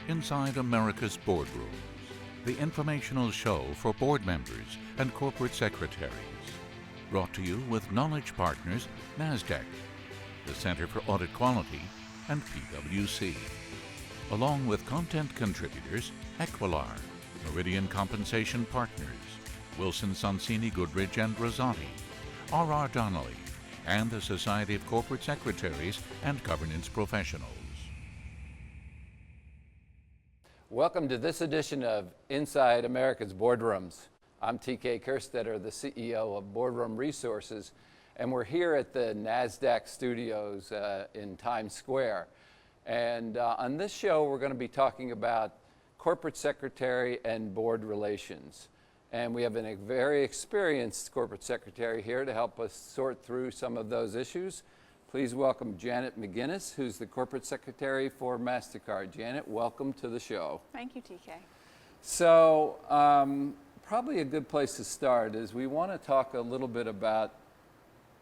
Inside America's Boardrooms, the informational show for board members and corporate secretaries. Brought to you with knowledge partners NASDAQ, the Center for Audit Quality, and PwC. Along with content contributors Equilar, Meridian Compensation Partners, Wilson Sonsini Goodrich and Rosati, R.R. Donnelly, and the Society of Corporate Secretaries and Governance Professionals. Welcome to this edition of Inside America's Boardrooms. I'm TK Kerstetter, the CEO of Boardroom Resources, and we're here at the NASDAQ studios in Times Square. And on this show, we're going to be talking about corporate secretary and board relations. And we have a very experienced corporate secretary here to help us sort through some of those issues. Please welcome Janet McGinness, who's the corporate secretary for MasterCard. Janet, welcome to the show. Thank you, TK. So probably a good place to start is we want to talk a little bit about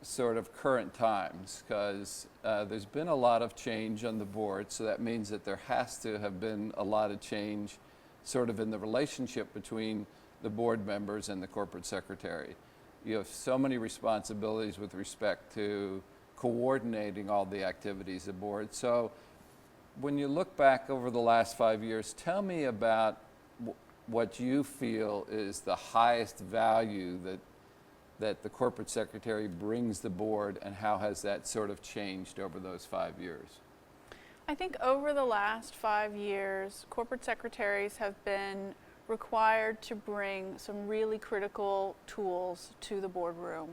sort of current times, because there's been a lot of change on the board, so that means that there has to have been a lot of change sort of in the relationship between the board members and the corporate secretary. You have so many responsibilities with respect to coordinating all the activities of the board. So when you look back over the last 5 years, tell me about what you feel is the highest value that the corporate secretary brings the board, and how has that sort of changed over those 5 years? I think over the last 5 years, corporate secretaries have been required to bring some really critical tools to the boardroom.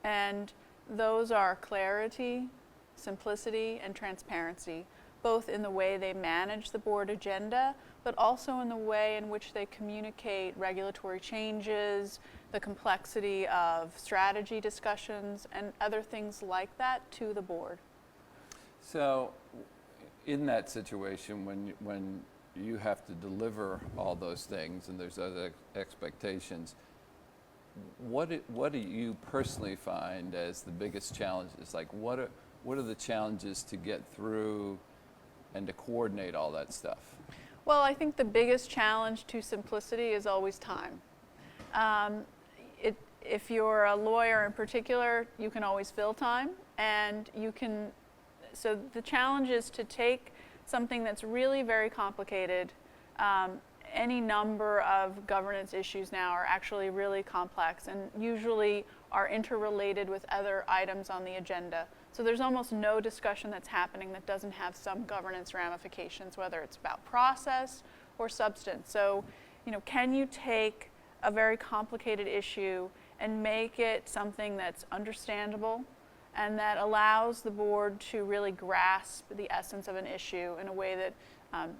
And those are clarity, simplicity, and transparency, both in the way they manage the board agenda, but also in the way in which they communicate regulatory changes, the complexity of strategy discussions, and other things like that to the board. So in that situation, when you have to deliver all those things and there's other expectations, what do you personally find as the biggest challenges? Like what are the challenges to get through and to coordinate all that stuff? Well, I think the biggest challenge to simplicity is always time. If you're a lawyer in particular, you can always fill time, and so the challenge is to take something that's really very complicated. Any number of governance issues now are actually really complex and usually are interrelated with other items on the agenda. So there's almost no discussion that's happening that doesn't have some governance ramifications, whether it's about process or substance. So, can you take a very complicated issue and make it something that's understandable and that allows the board to really grasp the essence of an issue in a way that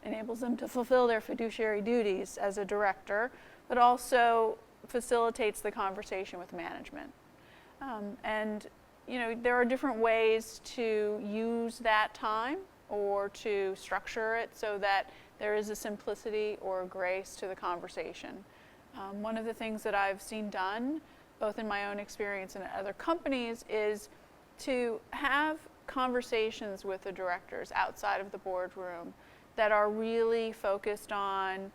enables them to fulfill their fiduciary duties as a director, but also facilitates the conversation with management. There are different ways to use that time or to structure it so that there is a simplicity or a grace to the conversation. One of the things that I've seen done, both in my own experience and at other companies, is to have conversations with the directors outside of the boardroom that are really focused on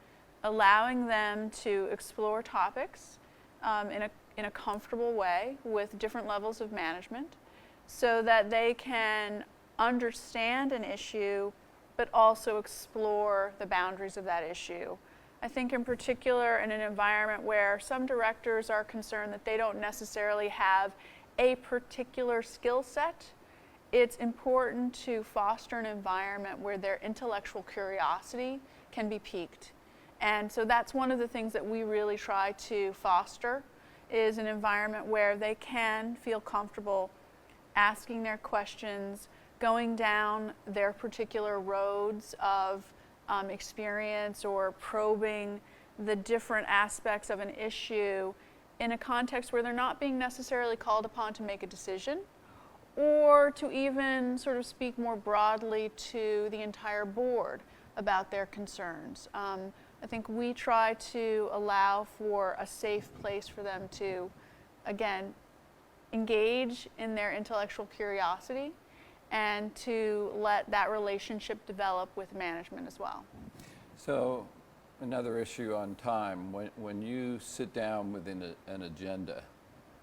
allowing them to explore topics in a comfortable way with different levels of management, so that they can understand an issue but also explore the boundaries of that issue. I think in particular in an environment where some directors are concerned that they don't necessarily have a particular skill set, it's important to foster an environment where their intellectual curiosity can be piqued. And so that's one of the things that we really try to foster, is an environment where they can feel comfortable asking their questions, going down their particular roads of experience, or probing the different aspects of an issue in a context where they're not being necessarily called upon to make a decision, or to even sort of speak more broadly to the entire board about their concerns. I think we try to allow for a safe place for them to, again, engage in their intellectual curiosity and to let that relationship develop with management as well. So another issue on time, when you sit down within an agenda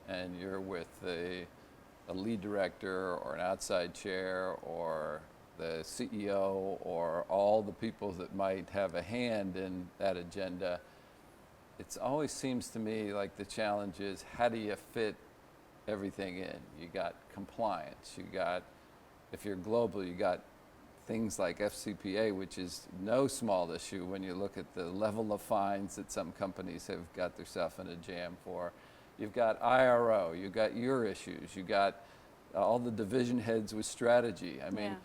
and you're with a lead director or an outside chair or the CEO or all the people that might have a hand in that agenda, it always seems to me like the challenge is how do you fit everything in? You got compliance, you got, if you're global, you got things like FCPA, which is no small issue when you look at the level of fines that some companies have got themselves in a jam for. You've got IRO, you've got your issues, you got all the division heads with strategy. I mean,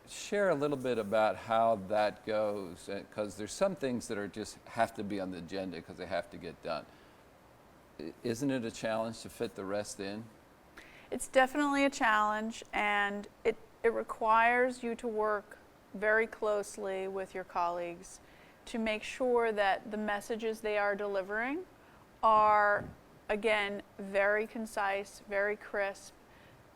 share a little bit about how that goes, because there's some things that are just have to be on the agenda because they have to get done. Isn't it a challenge to fit the rest in? It's definitely a challenge, and it requires you to work very closely with your colleagues to make sure that the messages they are delivering are, again, very concise, very crisp,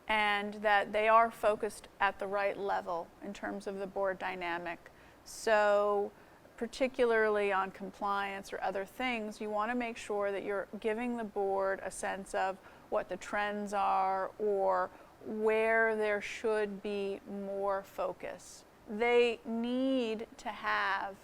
and that they are focused at the right level in terms of the board dynamic. So particularly on compliance or other things, you want to make sure that you're giving the board a sense of what the trends are or where there should be more focus. They need to have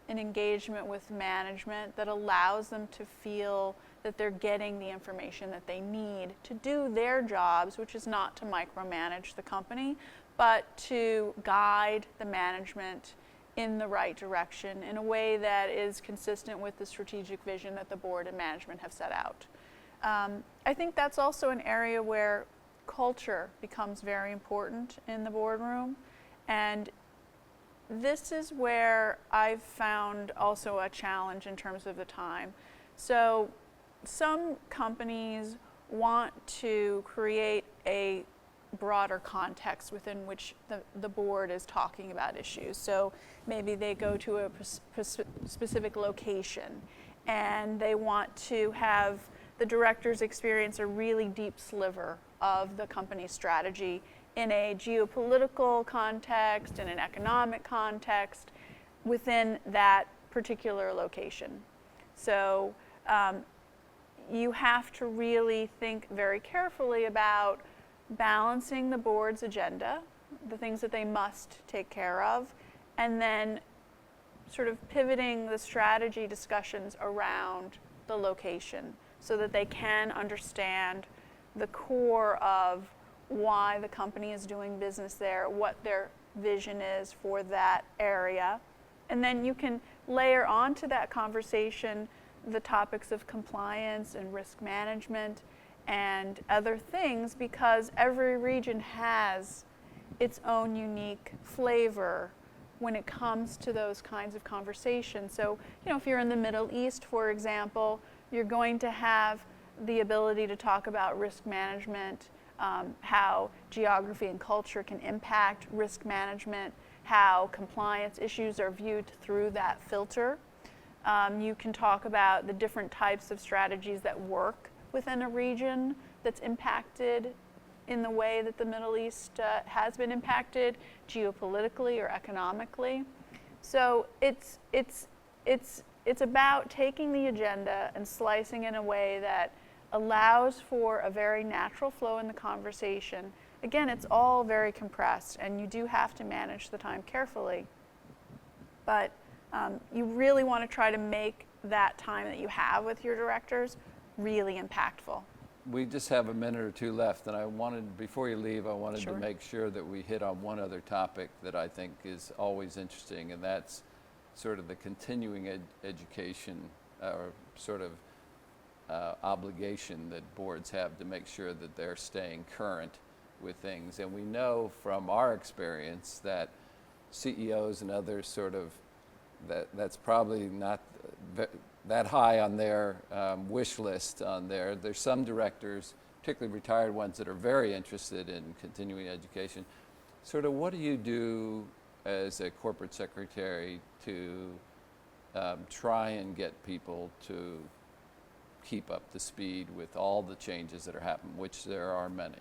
an engagement with management that allows them to feel that they're getting the information that they need to do their jobs, which is not to micromanage the company, but to guide the management in the right direction in a way that is consistent with the strategic vision that the board and management have set out. I think that's also an area where culture becomes very important in the boardroom, and this is where I've found also a challenge in terms of the time. So some companies want to create a broader context within which the board is talking about issues. So maybe they go to a specific location and they want to have the directors experience a really deep sliver of the company's strategy in a geopolitical context, in an economic context, within that particular location. So you have to really think very carefully about balancing the board's agenda, the things that they must take care of, and then sort of pivoting the strategy discussions around the location so that they can understand the core of why the company is doing business there, what their vision is for that area. And then you can layer onto that conversation the topics of compliance and risk management and other things, because every region has its own unique flavor when it comes to those kinds of conversations. So, if you're in the Middle East, for example, you're going to have the ability to talk about risk management, how geography and culture can impact risk management, how compliance issues are viewed through that filter. You can talk about the different types of strategies that work within a region that's impacted in the way that the Middle East has been impacted geopolitically or economically. So it's about taking the agenda and slicing in a way that allows for a very natural flow in the conversation. Again, it's all very compressed, and you do have to manage the time carefully. But you really want to try to make that time that you have with your directors really impactful. We just have a minute or two left, and I wanted, before you leave, I wanted Sure. to make sure that we hit on one other topic that I think is always interesting, and that's sort of the continuing education or sort of obligation that boards have to make sure that they're staying current with things. And we know from our experience that CEOs and others sort of, that's probably not that high on their wish list on there. There's some directors, particularly retired ones, that are very interested in continuing education. Sort of what do you do as a corporate secretary to try and get people to keep up to speed with all the changes that are happening, which there are many?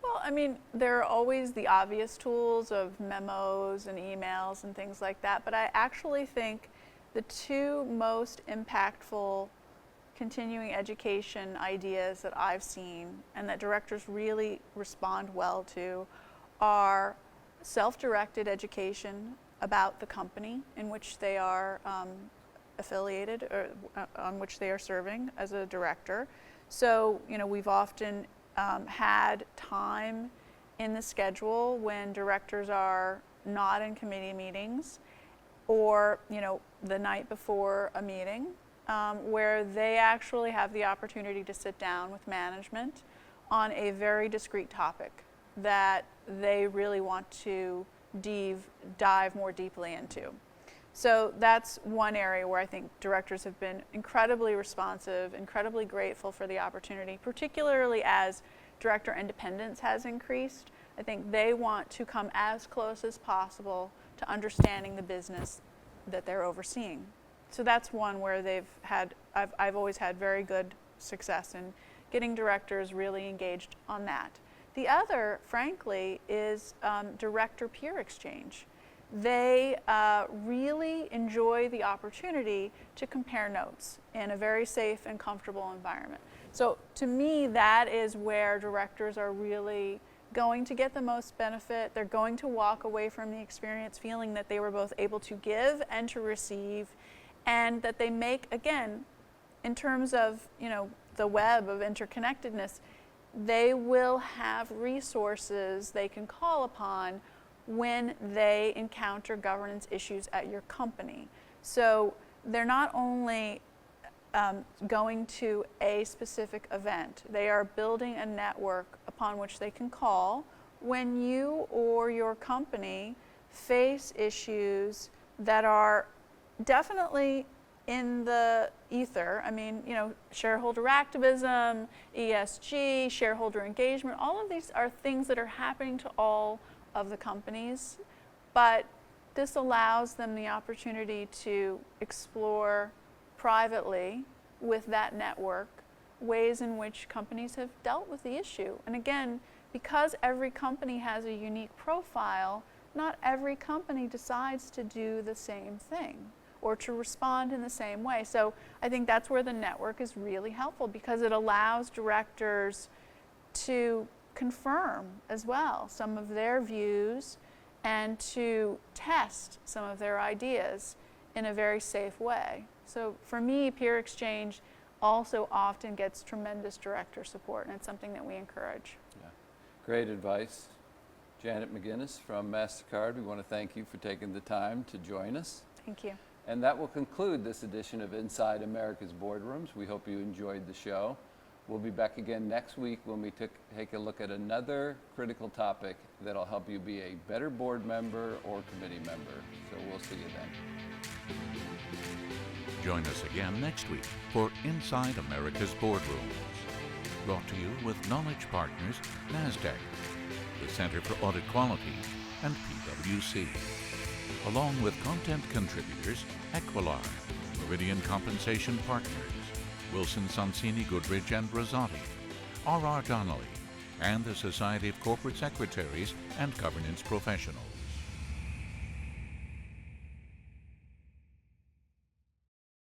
Well, I mean, there are always the obvious tools of memos and emails and things like that, but I actually think the two most impactful continuing education ideas that I've seen and that directors really respond well to are self-directed education about the company in which they are affiliated or on which they are serving as a director. So, we've often had time in the schedule when directors are not in committee meetings or, the night before a meeting, where they actually have the opportunity to sit down with management on a very discrete topic that they really want to dive more deeply into. So that's one area where I think directors have been incredibly responsive, incredibly grateful for the opportunity, particularly as director independence has increased. I think they want to come as close as possible to understanding the business that they're overseeing. So that's one where I've always had very good success in getting directors really engaged on that. The other, frankly, is director peer exchange. They really enjoy the opportunity to compare notes in a very safe and comfortable environment. So to me, that is where directors are really going to get the most benefit. They're going to walk away from the experience feeling that they were both able to give and to receive, and that they make, again, in terms of the web of interconnectedness, they will have resources they can call upon when they encounter governance issues at your company. So they're not only going to a specific event, they are building a network upon which they can call when you or your company face issues that are definitely in the ether. I mean, shareholder activism, ESG, shareholder engagement, all of these are things that are happening to all of the companies, but this allows them the opportunity to explore privately with that network ways in which companies have dealt with the issue. And again, because every company has a unique profile, not every company decides to do the same thing or to respond in the same way. So I think that's where the network is really helpful, because it allows directors to confirm as well some of their views and to test some of their ideas in a very safe way. So for me, peer exchange also often gets tremendous director support, and it's something that we encourage. Yeah. Great advice. Janet McGinness from MasterCard, we want to thank you for taking the time to join us. Thank you. And that will conclude this edition of Inside America's Boardrooms. We hope you enjoyed the show. We'll be back again next week when we take a look at another critical topic that'll help you be a better board member or committee member. So we'll see you then. Join us again next week for Inside America's Boardrooms. Brought to you with Knowledge Partners, NASDAQ, the Center for Audit Quality, and PwC. Along with content contributors Equilar, Meridian Compensation Partners, Wilson Sonsini Goodrich and Rosati, R.R. Donnelly, and the Society of Corporate Secretaries and Governance Professionals.